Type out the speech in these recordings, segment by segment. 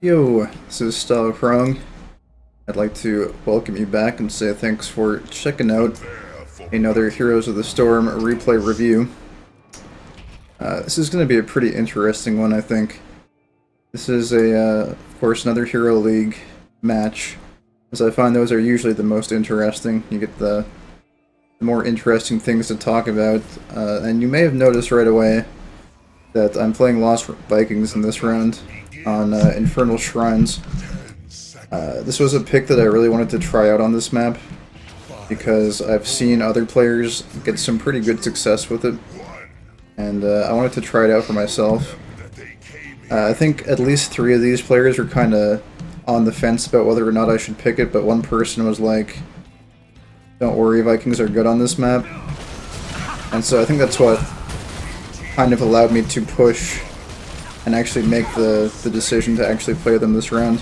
Yo, this is StyleKrong. I'd like to welcome you back and say thanks for checking out another Heroes of the Storm replay review. This is going to be a pretty interesting one, I think. This is of course, another Hero League match, as I find those are usually the most interesting. You get the more interesting things to talk about, and you may have noticed right away that I'm playing Lost Vikings in this round on Infernal Shrines. This was a pick that I really wanted to try out on this map because I've seen other players get some pretty good success with it, and I wanted to try it out for myself. I think at least 3 of these players were kind of on the fence about whether or not I should pick it, but one person was like, "Don't worry, Vikings are good on this map," and so I think that's what kind of allowed me to push and actually make the decision to actually play them this round.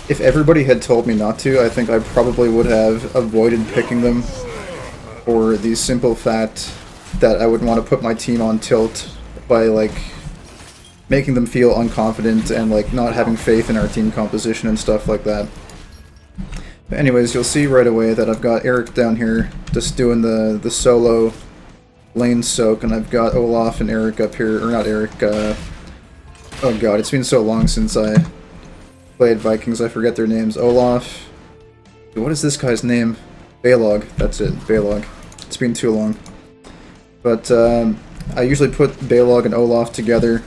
If everybody had told me not to, I think I probably would have avoided picking them for the simple fact that I would want to put my team on tilt by like making them feel unconfident and like not having faith in our team composition and stuff like that. But anyways, you'll see right away that I've got Eric down here just doing the solo lane soak, and I've got Olaf and Eric up here, or not Eric, oh god, it's been so long since I played Vikings, I forget their names. Olaf, what is this guy's name? Balog, that's it, Balog. It's been too long. But I usually put Balog and Olaf together.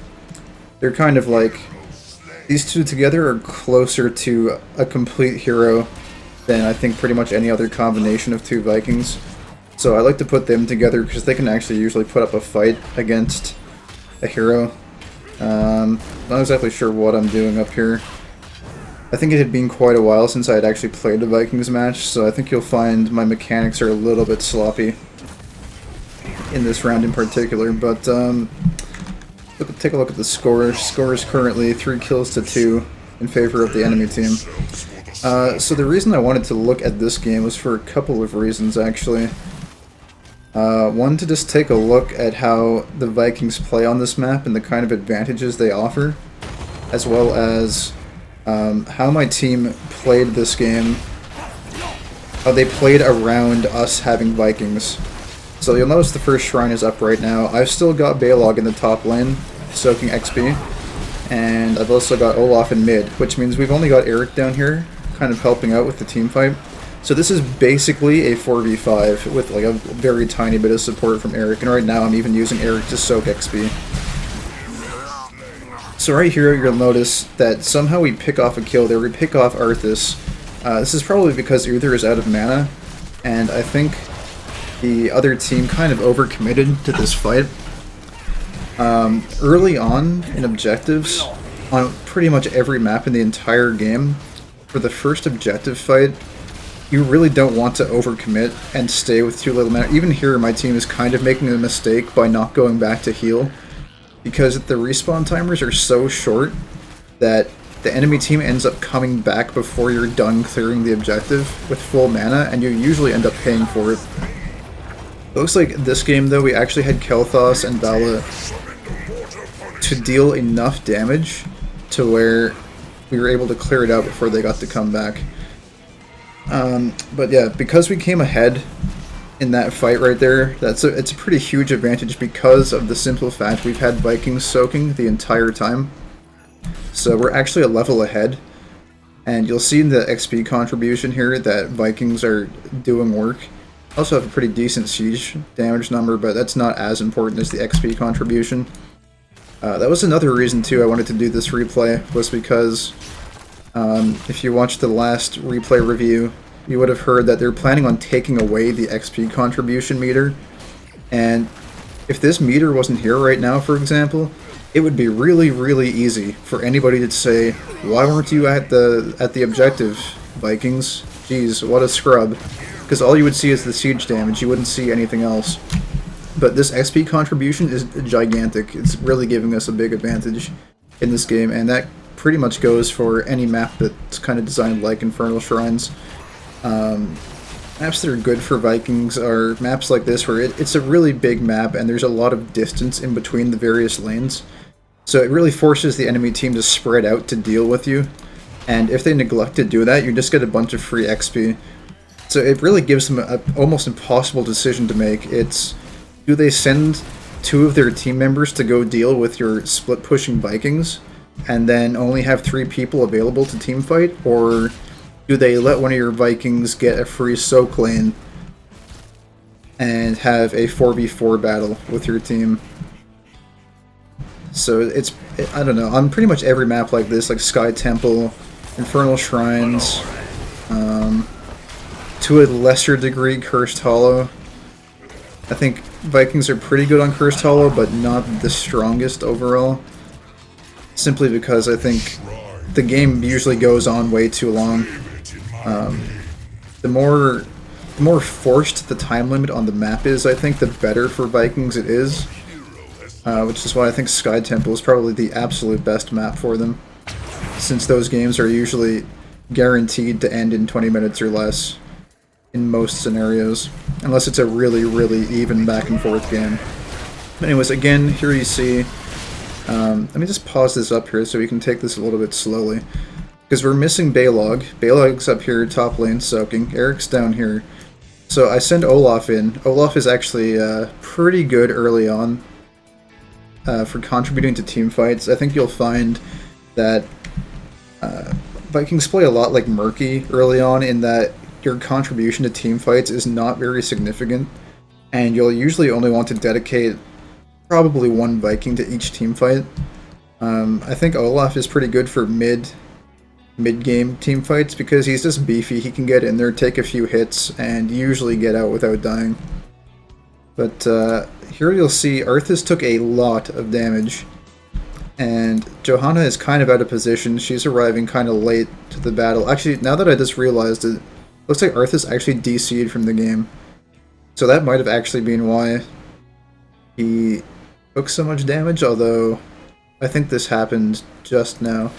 They're kind of like, these two together are closer to a complete hero than I think pretty much any other combination of 2 Vikings. So I like to put them together because they can actually usually put up a fight against a hero. Not exactly sure what I'm doing up here. I think it had been quite a while since I had actually played a Vikings match, so I think you'll find my mechanics are a little bit sloppy in this round in particular, but take a look at the score. Score is currently 3 kills to 2 in favor of the enemy team. So the reason I wanted to look at this game was for a couple of reasons, actually. One, to just take a look at how the Vikings play on this map and the kind of advantages they offer, as well as how my team played this game, how they played around us having Vikings. So you'll notice the first shrine is up right now. I've still got Balog in the top lane, soaking XP, and I've also got Olaf in mid, which means we've only got Eric down here, kind of helping out with the team fight. So this is basically a 4v5 with like a very tiny bit of support from Eric, and right now I'm even using Eric to soak XP. So right here you'll notice that somehow we pick off a kill there, we pick off Arthas. This is probably because Uther is out of mana, and I think the other team kind of overcommitted to this fight. Early on in objectives, on pretty much every map in the entire game, for the first objective fight, you really don't want to overcommit and stay with too little mana. Even here, my team is kind of making a mistake by not going back to heal, because the respawn timers are so short that the enemy team ends up coming back before you're done clearing the objective with full mana, and you usually end up paying for it. It looks like this game, though, we actually had Kel'Thas and Vala to deal enough damage to where we were able to clear it out before they got to come back. But yeah, because we came ahead in that fight right there, it's a pretty huge advantage because of the simple fact we've had Vikings soaking the entire time. So we're actually a level ahead, and you'll see in the XP contribution here that Vikings are doing work. Also have a pretty decent siege damage number, but that's not as important as the XP contribution. That was another reason too I wanted to do this replay, was because if you watched the last replay review, you would have heard that they're planning on taking away the XP contribution meter, and if this meter wasn't here right now, for example, it would be really easy for anybody to say, "Why weren't you at the objective, Vikings? Jeez, what a scrub." Because all you would see is the siege damage, you wouldn't see anything else. But this XP contribution is gigantic. It's really giving us a big advantage in this game, and that pretty much goes for any map that's kind of designed like Infernal Shrines. Maps that are good for Vikings are maps like this, where it's a really big map and there's a lot of distance in between the various lanes. So it really forces the enemy team to spread out to deal with you, and if they neglect to do that, you just get a bunch of free XP. So it really gives them an almost impossible decision to make. It's, do they send 2 of their team members to go deal with your split-pushing Vikings, and then only have 3 people available to teamfight, or do they let one of your Vikings get a free soak lane and have a 4v4 battle with your team? So it's, I don't know, on pretty much every map like this, like Sky Temple, Infernal Shrines, to a lesser degree Cursed Hollow. I think Vikings are pretty good on Cursed Hollow, but not the strongest overall. Simply because I think the game usually goes on way too long. The more forced the time limit on the map is, I think, the better for Vikings it is. Which is why I think Sky Temple is probably the absolute best map for them, since those games are usually guaranteed to end in 20 minutes or less in most scenarios, unless it's a really, really even back and forth game. Anyways, again, here you see, let me just pause this up here so we can take this a little bit slowly, because we're missing Balog. Balog's up here, top lane, soaking. Eric's down here. So I send Olaf in. Olaf is actually pretty good early on for contributing to team fights. I think you'll find that Vikings play a lot like Murky early on, in that your contribution to team fights is not very significant, and you'll usually only want to dedicate probably 1 Viking to each team fight. I think Olaf is pretty good for mid-game team fights because he's just beefy. He can get in there, take a few hits, and usually get out without dying. But here you'll see Arthas took a lot of damage, and Johanna is kind of out of position. She's arriving kind of late to the battle. Actually, now that I just realized it, looks like Arthas actually DC'd from the game. So that might have actually been why he took so much damage, although I think this happened just now.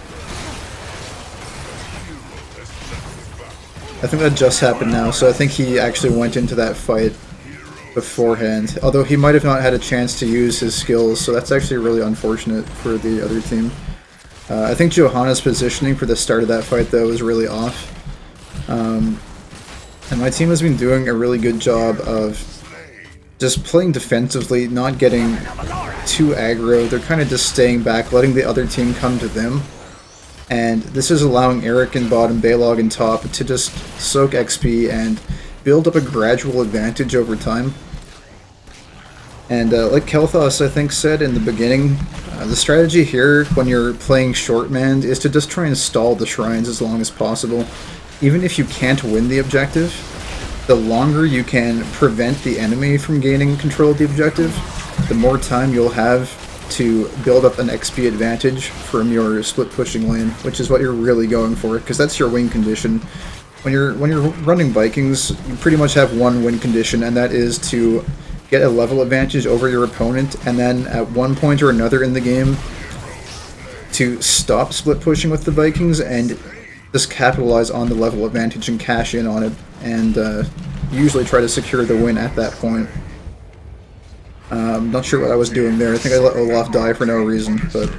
I think that just happened now, so I think he actually went into that fight beforehand, although he might have not had a chance to use his skills, so that's actually really unfortunate for the other team. I think Johanna's positioning for the start of that fight, though, was really off. And my team has been doing a really good job of just playing defensively, not getting too aggro. They're kind of just staying back, letting the other team come to them. And this is allowing Eric in bottom, Balog in top to just soak XP and build up a gradual advantage over time. And like Kelthos, I think, said in the beginning, the strategy here when you're playing short manned is to just try and stall the shrines as long as possible. Even if you can't win the objective, the longer you can prevent the enemy from gaining control of the objective, the more time you'll have to build up an XP advantage from your split pushing lane, which is what you're really going for, because that's your win condition. When you're running Vikings, you pretty much have one win condition, and that is to get a level advantage over your opponent, and then at one point or another in the game to stop split pushing with the Vikings and just capitalize on the level advantage and cash in on it, and usually try to secure the win at that point. I'm not sure what I was doing there. I think I let Olaf die for no reason, but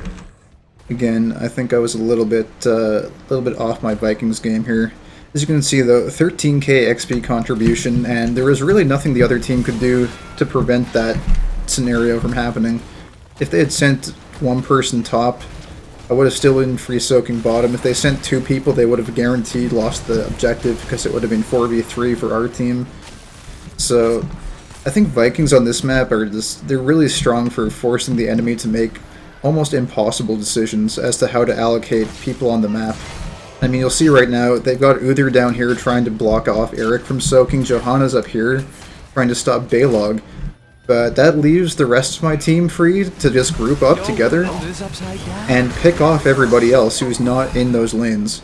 again, I think I was a little bit off my Vikings game here. As you can see, though, 13k XP contribution, and there was really nothing the other team could do to prevent that scenario from happening. If they had sent one person top, I would have still been free soaking bottom. If they sent 2 people, they would have guaranteed lost the objective because it would have been 4v3 for our team. So I think Vikings on this map are they're really strong for forcing the enemy to make almost impossible decisions as to how to allocate people on the map. I mean, you'll see right now, they've got Uther down here trying to block off Eric from soaking, Johanna's up here trying to stop Balog, but that leaves the rest of my team free to just group up together and pick off everybody else who's not in those lanes.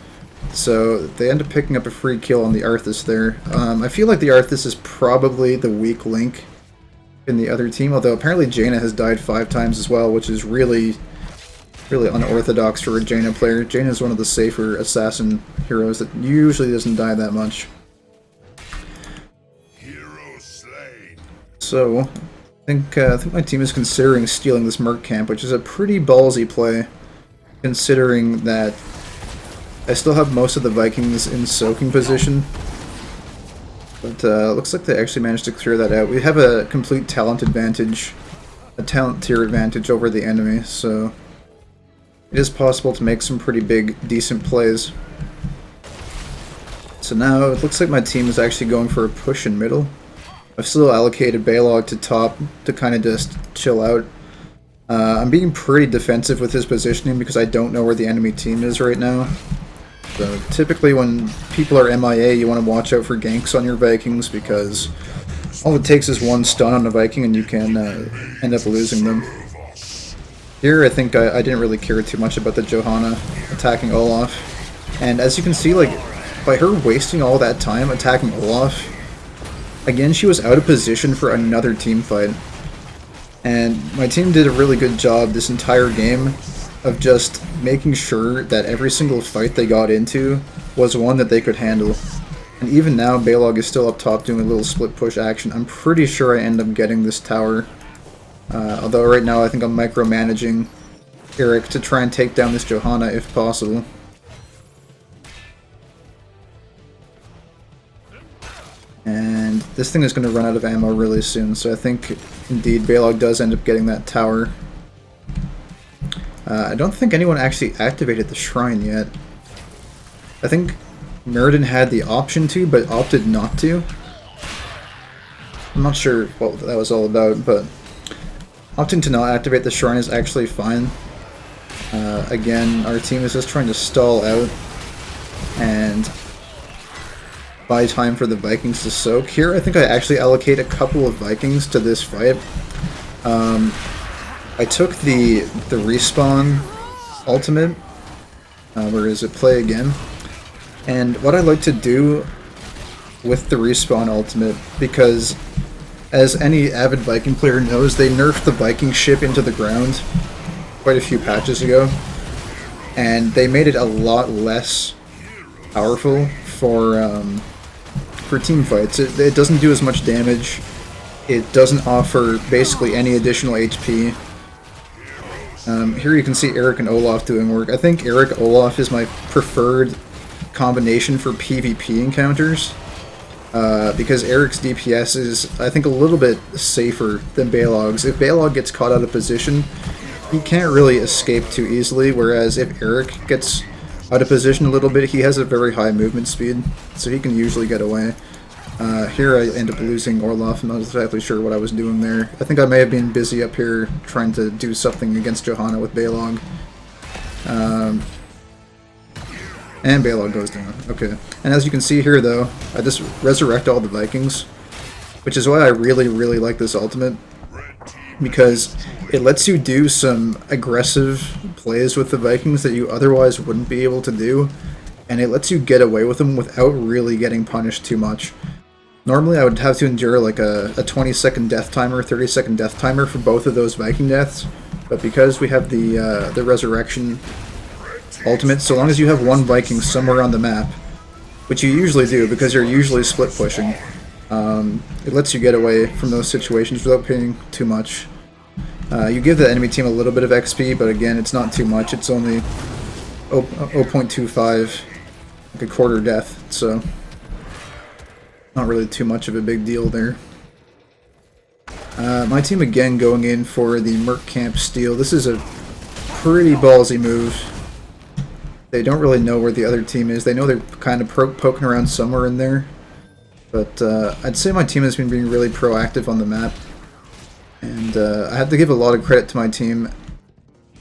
So they end up picking up a free kill on the Arthas there. I feel like the Arthas is probably the weak link in the other team, although apparently Jaina has died 5 times as well, which is really unorthodox for a Jaina player. Jaina is one of the safer assassin heroes that usually doesn't die that much. So, I I think my team is considering stealing this Merc camp, which is a pretty ballsy play, considering that I still have most of the Vikings in soaking position. But looks like they actually managed to clear that out. We have a complete talent advantage, a talent tier advantage over the enemy, so it is possible to make some pretty big, decent plays. So now it looks like my team is actually going for a push in middle. I've still allocated Balog to top to kind of just chill out. I'm being pretty defensive with his positioning because I don't know where the enemy team is right now. So typically when people are MIA, you want to watch out for ganks on your Vikings because all it takes is one stun on a Viking and you can end up losing them. Here I think I didn't really care too much about the Johanna attacking Olaf. And as you can see, like, by her wasting all that time attacking Olaf, again she was out of position for another team fight. And my team did a really good job this entire game of just making sure that every single fight they got into was one that they could handle. And even now, Balog is still up top doing a little split push action. I'm pretty sure I end up getting this tower. Although right now I think I'm micromanaging Eric to try and take down this Johanna if possible. And this thing is going to run out of ammo really soon, so I think indeed Balog does end up getting that tower. I don't think anyone actually activated the shrine yet. I think Meriden had the option to, but opted not to. I'm not sure what that was all about, but opting to not activate the shrine is actually fine. Again, our team is just trying to stall out and buy time for the Vikings to soak. Here, I think I actually allocate a couple of Vikings to this fight. I took the respawn ultimate, where is it, play again, and what I like to do with the respawn ultimate, because as any avid Viking player knows, they nerfed the Viking ship into the ground quite a few patches ago, and they made it a lot less powerful for team fights. It doesn't do as much damage, it doesn't offer basically any additional HP. Here you can see Eric and Olaf doing work. I think Eric Olaf is my preferred combination for PvP encounters, because Eric's DPS is, I think, a little bit safer than Balog's. If Balog gets caught out of position, he can't really escape too easily, whereas if Eric gets out of position a little bit, he has a very high movement speed, so he can usually get away. Here I end up losing Orloff. I'm not exactly sure what I was doing there. I think I may have been busy up here trying to do something against Johanna with Balog. And Balog goes down. Okay. And as you can see here, though, I just resurrect all the Vikings, which is why I really, really like this ultimate, because it lets you do some aggressive plays with the Vikings that you otherwise wouldn't be able to do, and it lets you get away with them without really getting punished too much. Normally I would have to endure like a 20-second death timer, 30-second death timer for both of those Viking deaths, but because we have the resurrection ultimate, so long as you have one Viking somewhere on the map, which you usually do because you're usually split pushing, it lets you get away from those situations without paying too much. You give the enemy team a little bit of XP, but again, it's not too much. It's only 0.25, like a quarter death, so not really too much of a big deal there. My team again going in for the Merc Camp steal. This is a pretty ballsy move. They don't really know where the other team is. They know they're kind of poking around somewhere in there, but I'd say my team has been being really proactive on the map. And I have to give a lot of credit to my team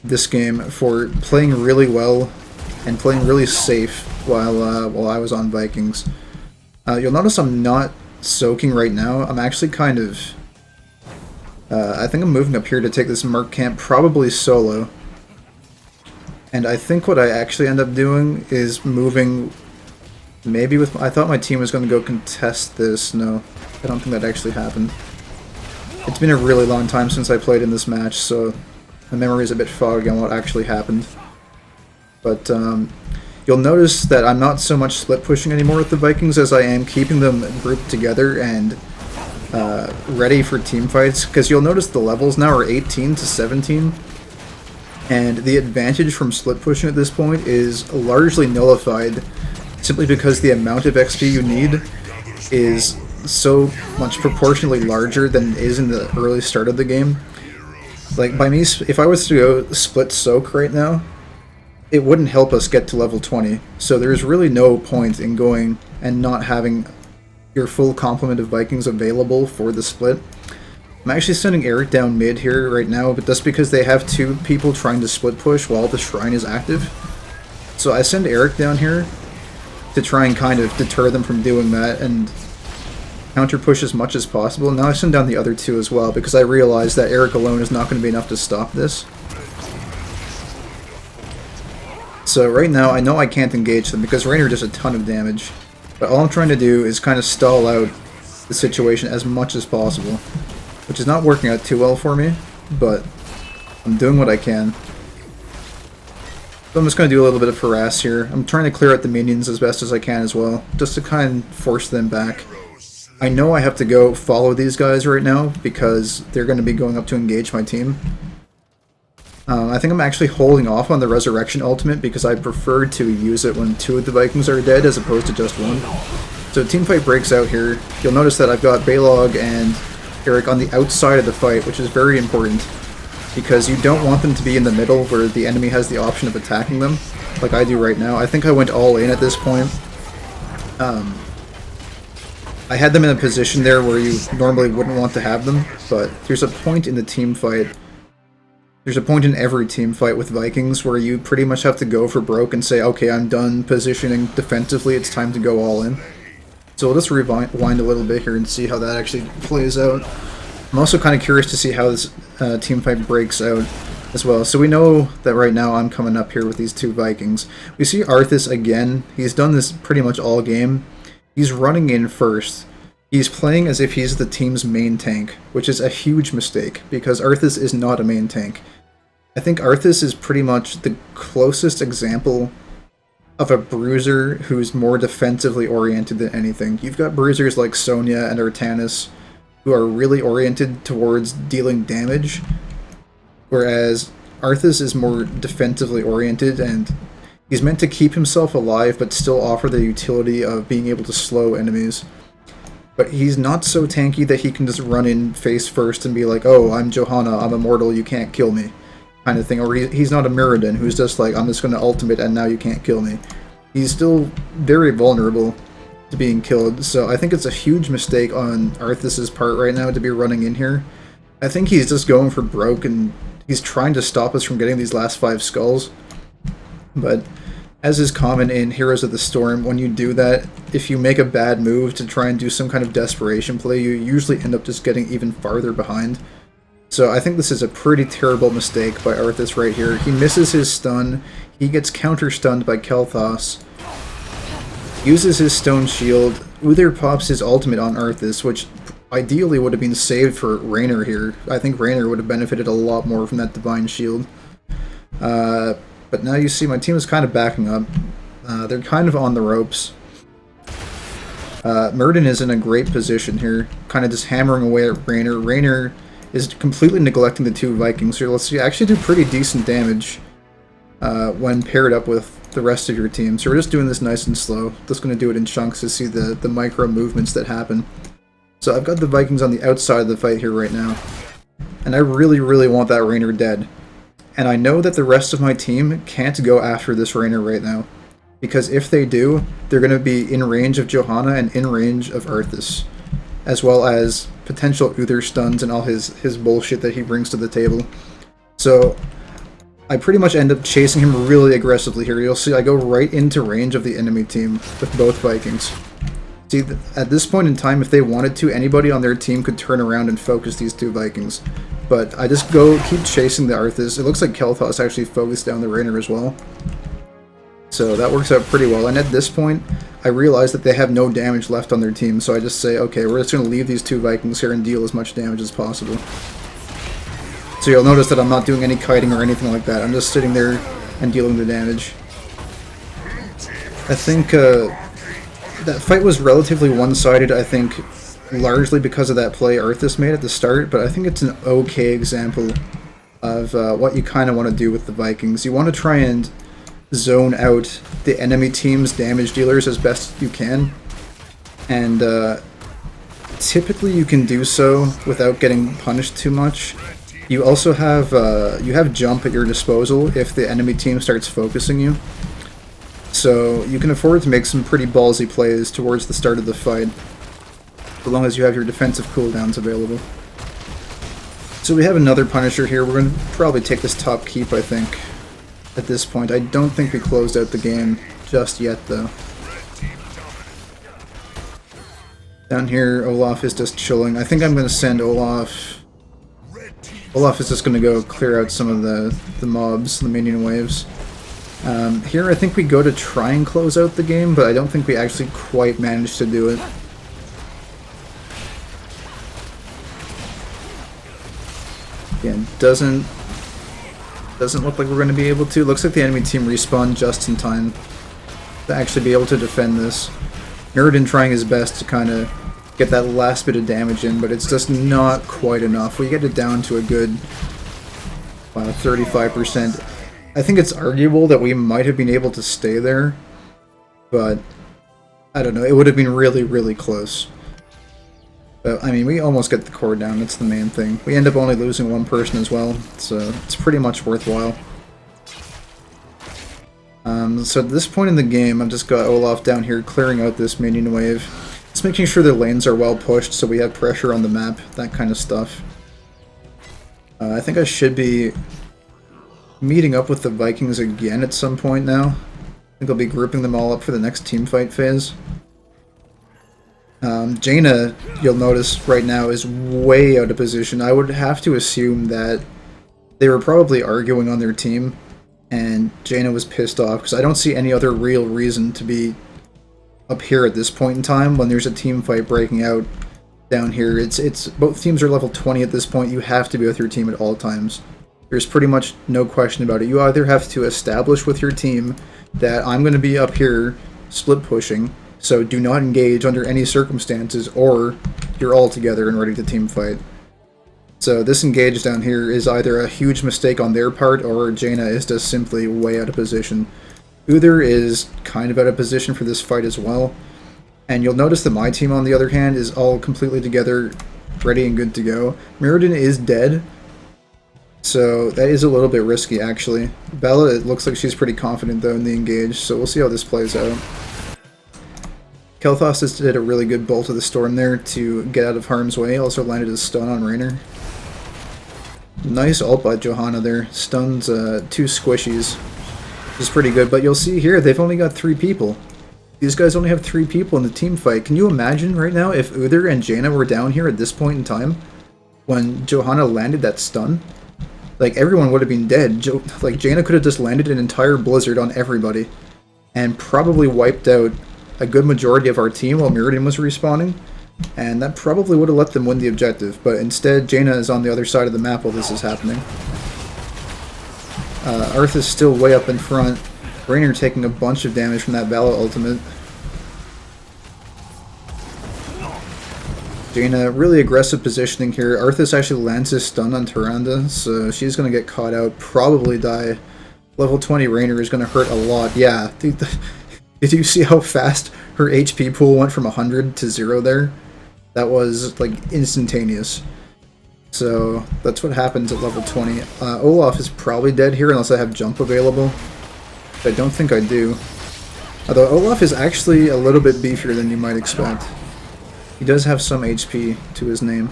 this game for playing really well and playing really safe while I was on Vikings. You'll notice I'm not soaking right now. I'm actually kind of... I think I'm moving up here to take this Merc Camp, probably solo. And I think what I actually end up doing is moving maybe with... I thought my team was going to go contest this. No, I don't think that actually happened. It's been a really long time since I played in this match, so the memory is a bit foggy on what actually happened. But you'll notice that I'm not so much split pushing anymore with the Vikings as I am keeping them grouped together and ready for team fights, because you'll notice the levels now are 18 to 17, and the advantage from split pushing at this point is largely nullified simply because the amount of XP you need is so much proportionally larger than it is in the early start of the game. Like, by me, if I was to go split soak right now, it wouldn't help us get to level 20, so there's really no point in going and not having your full complement of Vikings available for the split. I'm actually sending Eric down mid here right now, but that's because they have two people trying to split push while the shrine is active. So I send Eric down here to try and kind of deter them from doing that and counter push as much as possible. Now I send down the other two as well, because I realize that Eric alone is not going to be enough to stop this. So right now I know I can't engage them because Raynor does a ton of damage, but all I'm trying to do is kind of stall out the situation as much as possible, which is not working out too well for me, but I'm doing what I can. So I'm just going to do a little bit of harass here. I'm trying to clear out the minions as best as I can as well, just to kind of force them back. I know I have to go follow these guys right now because they're going to be going up to engage my team. I think I'm actually holding off on the Resurrection ultimate because I prefer to use it when two of the Vikings are dead as opposed to just one. So teamfight breaks out here. You'll notice that I've got Balog and Eric on the outside of the fight, which is very important because you don't want them to be in the middle where the enemy has the option of attacking them, like I do right now. I think I went all in at this point. I had them in a position there where you normally wouldn't want to have them, but there's a point in the team fight. There's a point in every team fight with Vikings where you pretty much have to go for broke and say, okay, I'm done positioning defensively, it's time to go all in. So we'll just rewind a little bit here and see how that actually plays out. I'm also kind of curious to see how this team fight breaks out as well. So we know that right now I'm coming up here with these two Vikings. We see Arthas again. He's done this pretty much all game. He's running in first. He's playing as if he's the team's main tank, which is a huge mistake because Arthas is not a main tank. I think Arthas is pretty much the closest example of a bruiser who's more defensively oriented than anything. You've got bruisers like Sonya and Artanis who are really oriented towards dealing damage, whereas Arthas is more defensively oriented and he's meant to keep himself alive but still offer the utility of being able to slow enemies. But he's not so tanky that he can just run in face first and be like, oh, I'm Johanna, I'm immortal, you can't kill me, kind of thing. Or he's not a Mirrodin who's just like, I'm just going to ultimate and now you can't kill me. He's still very vulnerable to being killed, so I think it's a huge mistake on Arthas' part right now to be running in here. I think he's just going for broke and he's trying to stop us from getting these last 5 skulls. But as is common in Heroes of the Storm, when you do that, if you make a bad move to try and do some kind of desperation play, you usually end up just getting even farther behind. So I think this is a pretty terrible mistake by Arthas right here. He misses his stun, he gets counter-stunned by Kel'Thas, uses his stone shield, Uther pops his ultimate on Arthas, which ideally would have been saved for Raynor here. I think Raynor would have benefited a lot more from that divine shield. But now you see my team is kind of backing up. They're kind of on the ropes. Myrddin is in a great position here, kind of just hammering away at Raynor. Raynor is completely neglecting the two Vikings here. Let's see, actually do pretty decent damage when paired up with the rest of your team. So we're just doing this nice and slow. Just going to do it in chunks to see the micro movements that happen. So I've got the Vikings on the outside of the fight here right now. And I really, really want that Raynor dead. And I know that the rest of my team can't go after this Raynor right now. Because if they do, they're going to be in range of Johanna and in range of Arthas. As well as potential Uther stuns and all his bullshit that he brings to the table. So I pretty much end up chasing him really aggressively here. You'll see I go right into range of the enemy team with both Vikings. See, at this point in time, if they wanted to, anybody on their team could turn around and focus these two Vikings. But I just keep chasing the Arthas. It looks like Kel'Thas actually focused down the Raynor as well. So that works out pretty well. And at this point, I realize that they have no damage left on their team. So I just say, okay, we're just going to leave these two Vikings here and deal as much damage as possible. So you'll notice that I'm not doing any kiting or anything like that. I'm just sitting there and dealing the damage. I think that fight was relatively one-sided. I think largely because of that play Arthas made at the start, but I think it's an okay example of what you kind of want to do with the Vikings. You want to try and zone out the enemy team's damage dealers as best you can, and typically you can do so without getting punished too much. You also have jump at your disposal if the enemy team starts focusing you, so you can afford to make some pretty ballsy plays towards the start of the fight, so long as you have your defensive cooldowns available. So we have another Punisher here. We're going to probably take this top keep, I think, at this point. I don't think we closed out the game just yet, though. Down here, Olaf is just chilling. I think I'm going to send Olaf... Olaf is just going to go clear out some of the mobs, the minion waves. Here I think we go to try and close out the game, but I don't think we actually quite managed to do it. Again, doesn't look like we're going to be able to. Looks like the enemy team respawned just in time to actually be able to defend this. Mirrodin trying his best to kind of get that last bit of damage in, but it's just not quite enough. We get it down to a good 35%. I think it's arguable that we might have been able to stay there, but I don't know. It would have been really, really close. But, I mean, we almost get the core down, that's the main thing. We end up only losing one person as well, so it's pretty much worthwhile. So at this point in the game, I've just got Olaf down here clearing out this minion wave. Just making sure the lanes are well pushed so we have pressure on the map, that kind of stuff. I think I should be meeting up with the Vikings again at some point now. I think I'll be grouping them all up for the next teamfight phase. Jaina, you'll notice right now, is way out of position. I would have to assume that they were probably arguing on their team, and Jaina was pissed off, because I don't see any other real reason to be up here at this point in time when there's a team fight breaking out down here. It's both teams are level 20 at this point. You have to be with your team at all times. There's pretty much no question about it. You either have to establish with your team that I'm going to be up here split pushing, so do not engage under any circumstances, or you're all together and ready to team fight. So this engage down here is either a huge mistake on their part, or Jaina is just simply way out of position. Uther is kind of out of position for this fight as well. And you'll notice that my team, on the other hand, is all completely together, ready and good to go. Mirrodin is dead, so that is a little bit risky, actually. Bella, it looks like she's pretty confident, though, in the engage, so we'll see how this plays out. Kel'Thas just did a really good Bolt of the Storm there to get out of harm's way, also landed a stun on Raynor. Nice ult by Johanna there, stuns 2 squishies, which is pretty good, but you'll see here, they've only got 3 people. These guys only have 3 people in the team fight. Can you imagine right now if Uther and Jaina were down here at this point in time when Johanna landed that stun? Like, everyone would have been dead. Like, Jaina could have just landed an entire blizzard on everybody and probably wiped out a good majority of our team while Mirrodin was respawning, and that probably would have let them win the objective, but instead Jaina is on the other side of the map while this is happening. Arthas still way up in front. Raynor taking a bunch of damage from that Vala ultimate. Jaina, really aggressive positioning here. Arthas actually lands his stun on Tyrande, so she's going to get caught out, probably die. Level 20 Raynor is going to hurt a lot. Yeah, did you see how fast her HP pool went from 100 to 0 there? That was, like, instantaneous. So, that's what happens at level 20. Olaf is probably dead here unless I have jump available. I don't think I do. Although Olaf is actually a little bit beefier than you might expect. He does have some HP to his name.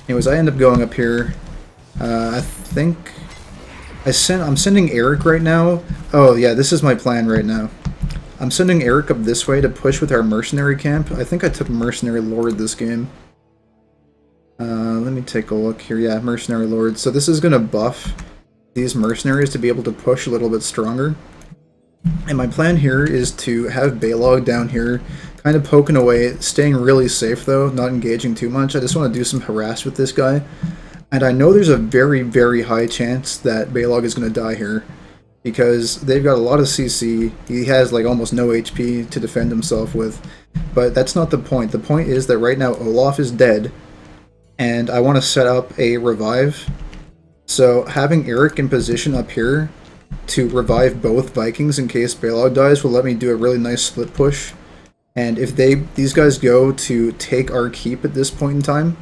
Anyways, I end up going up here. I think I'm sending Eric right now. Oh yeah, this is my plan right now. I'm sending Eric up this way to push with our mercenary camp. I think I took Mercenary Lord this game. Let me take a look here. Yeah, Mercenary Lord. So this is going to buff these mercenaries to be able to push a little bit stronger. And my plan here is to have Balog down here, kind of poking away, staying really safe though, not engaging too much. I just want to do some harass with this guy. And I know there's a very, very high chance that Balog is going to die here. because they've got a lot of CC. He has like almost no HP to defend himself with, but that's not the point. The point is that right now Olaf is dead, and I want to set up a revive. So having Eric in position up here to revive both Vikings in case Balog dies will let me do a really nice split push. And if these guys go to take our keep at this point in time,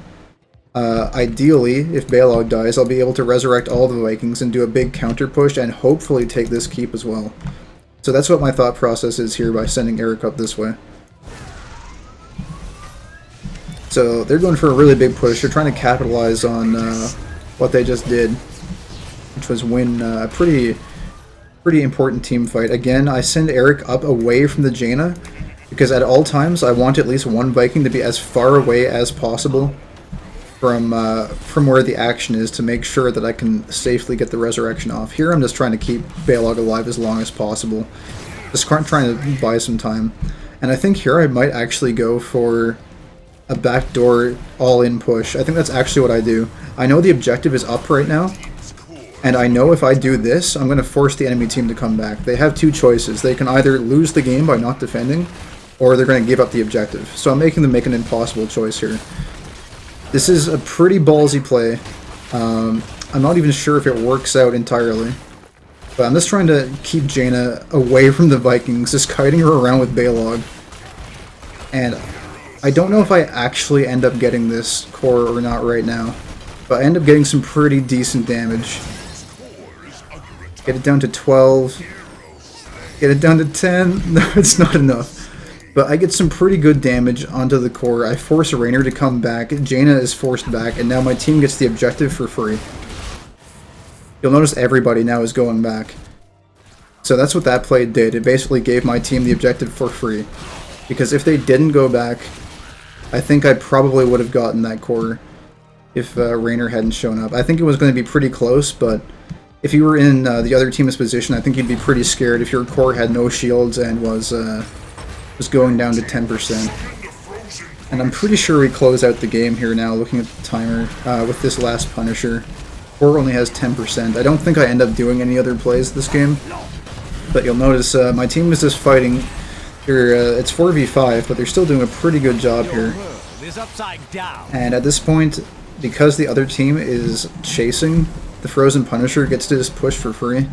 ideally, if Balog dies, I'll be able to resurrect all the Vikings and do a big counter push and hopefully take this keep as well. So that's what my thought process is here by sending Eric up this way. So they're going for a really big push. They're trying to capitalize on what they just did, which was win a pretty important team fight. Again, I send Eric up away from the Jaina because at all times I want at least one Viking to be as far away as possible from where the action is to make sure that I can safely get the resurrection off. Here I'm just trying to keep Balog alive as long as possible. Just trying to buy some time. And I think here I might actually go for a backdoor all-in push. I think that's actually what I do. I know the objective is up right now, and I know if I do this, I'm going to force the enemy team to come back. They have two choices. They can either lose the game by not defending, or they're going to give up the objective. So I'm making them make an impossible choice here. This is a pretty ballsy play. I'm not even sure if it works out entirely. But I'm just trying to keep Jaina away from the Vikings, just kiting her around with Balog. And I don't know if I actually end up getting this core or not right now. But I end up getting some pretty decent damage. Get it down to 12. Get it down to 10. No, it's not enough. But I get some pretty good damage onto the core. I force Raynor to come back. Jaina is forced back, and now my team gets the objective for free. You'll notice everybody now is going back. So that's what that play did. It basically gave my team the objective for free. Because if they didn't go back, I think I probably would have gotten that core if Raynor hadn't shown up. I think it was going to be pretty close, but if you were in the other team's position, I think you'd be pretty scared if your core had no shields and was going down to 10%. And I'm pretty sure we close out the game here now, looking at the timer, with this last Punisher. Core only has 10%. I don't think I end up doing any other plays this game, but you'll notice my team is just fighting. It's 4v5, but they're still doing a pretty good job here. And at this point, because the other team is chasing, the Frozen Punisher gets to just push for free.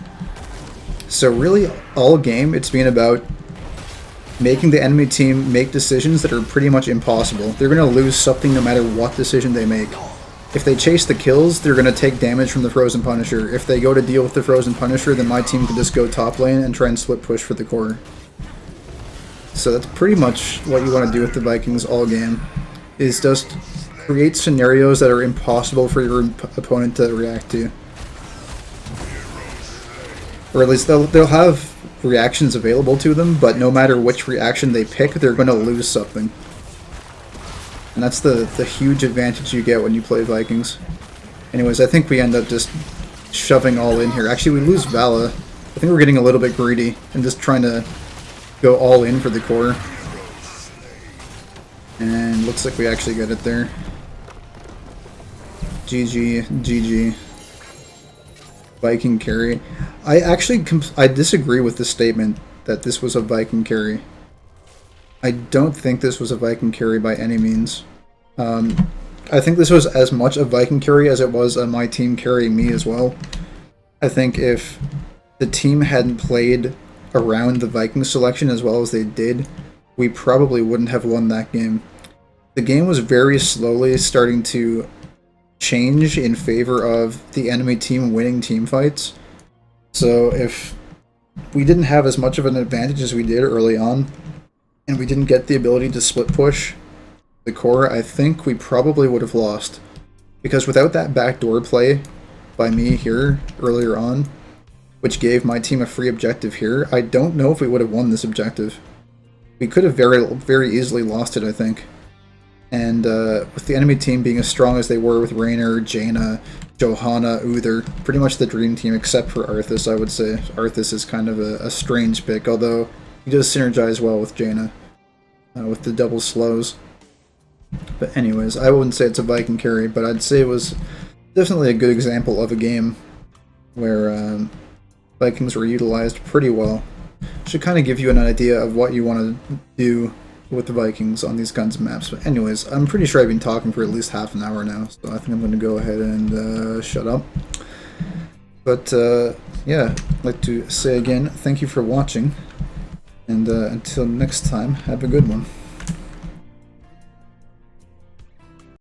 So really, all game, it's been about making the enemy team make decisions that are pretty much impossible. They're going to lose something no matter what decision they make. If they chase the kills, they're going to take damage from the Frozen Punisher. If they go to deal with the Frozen Punisher, then my team can just go top lane and try and split push for the core. So that's pretty much what you want to do with the Vikings all game, is just create scenarios that are impossible for your opponent to react to. Or at least they'll have reactions available to them, but no matter which reaction they pick, they're going to lose something. And that's the huge advantage you get when you play Vikings. Anyways, I think we end up just shoving all in here. Actually, we lose Vala. I think we're getting a little bit greedy and just trying to go all in for the core. And looks like we actually get it there. GG, GG. Viking carry. I disagree with the statement that this was a Viking carry. I don't think this was a Viking carry by any means. I think this was as much a Viking carry as it was my team carrying me as well. I think if the team hadn't played around the Viking selection as well as they did, we probably wouldn't have won that game. The game was very slowly starting to change in favor of the enemy team winning team fights. So if we didn't have as much of an advantage as we did early on, and we didn't get the ability to split push the core, I think we probably would have lost. Because without that backdoor play by me here earlier on, which gave my team a free objective here, I don't know if we would have won this objective. We could have very easily lost it, I think. And with the enemy team being as strong as they were with Raynor, Jaina, Johanna, Uther, pretty much the dream team except for Arthas, I would say. Arthas is kind of a strange pick, although he does synergize well with Jaina, with the double slows. But anyways, I wouldn't say it's a Viking carry, but I'd say it was definitely a good example of a game where Vikings were utilized pretty well. Should kind of give you an idea of what you want to do with the Vikings on these kinds of maps. But anyways, I'm pretty sure I've been talking for at least half an hour now, so I think I'm going to go ahead and shut up. But yeah, I'd like to say again, thank you for watching, and until next time, have a good one.